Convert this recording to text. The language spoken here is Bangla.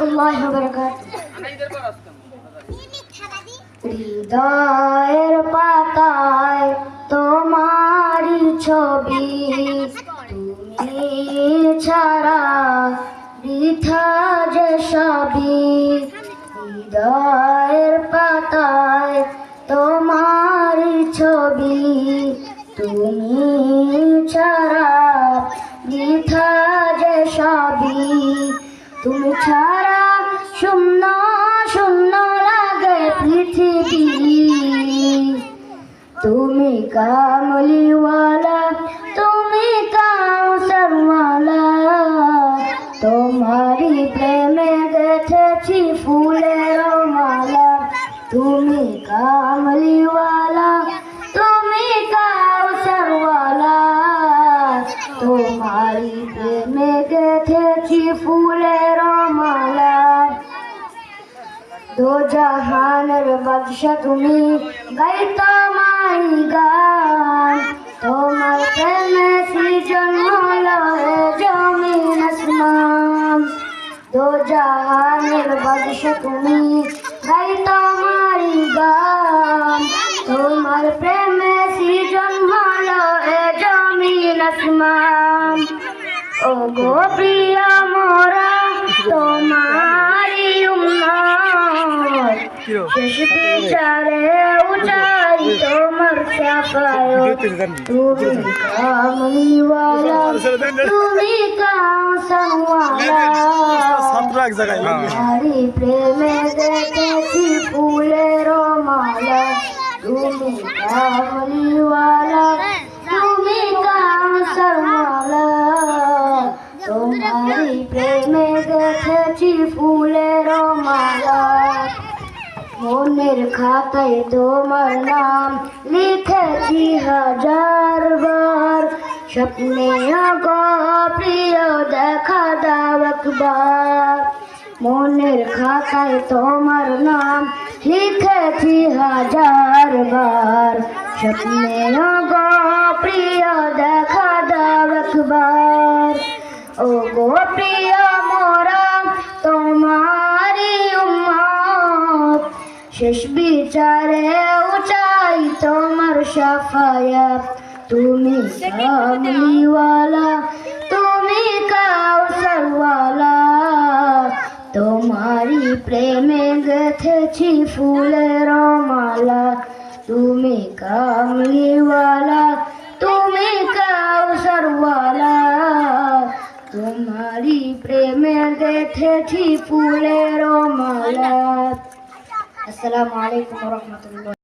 রাহমাতুল্লাহি ওয়া বারাকাতুহু। হৃদয়ের পাতায় তোমারই ছবি, তুমি ছাড়া বৃথা যে সবই। হৃদয়ের পাতায় তোমারই ছবি, তুমি ছাড়া বৃথা যে সবই। তুমি ছাড়া শূন্য শূন্য লাগে পৃথিবী। তুমি কামলিওয়ালা, তুমি কাউসারওয়ালা, তোমারই প্রেমে গেথেছি ফুলের মালা। তুমি কামলিওয়ালা, তুমি কাউসারওয়ালা, তোমারই প্রেমে গেথেছি ফুলের মালা। দো জাহানের বাদশা তুমি, গাই তোমায় গান। তোমার প্রেমে সৃজন হলো জমিন আসমান। দো জাহানের বাদশা তুমি, গাই তোমায় গান। তোমার প্রেমে সৃজন হলো জমিন আসমান। ও গো প্রিয় মোরা তোমারি উম্মত, শেষ বিচারে উঠাই তোমার শাফায়াত। তুমি কামলিওয়ালা, তুমি কাউসারওয়ালা, তোমারি প্রেমে গেথেছি ফুলের মালা। তুমি কামলিওয়ালা, তুমি কাউসারওয়ালা, তোমারি প্রেমে গেথেছি ফুলের মালা। মনের খাতায় তোমার নাম লিখেছি হাজার বার। স্বপ্নে গো প্রিয় দেখা দাও একবার। মনের খাতায় তোমার নাম লিখেছি হাজার বার। স্বপ্নে গো প্রিয় দেখা দাও একবার। ও গো প্রিয় মোরা তোমারি উম্মত, শেষ বিচারে উঠাই তোমার শাফায়াত। তুমি কামলিওয়ালা, তুমি কাউসারওয়ালা, তোমারি প্রেমে গেথেছি ফুলের মালা। তুমি কামলিওয়ালা, তুমি কাউসারওয়ালা, তোমারি প্রেমে গেথেছি ফুলের মালা। আসসালামু আলাইকুম ওয়া রাহমাতুল্লাহ।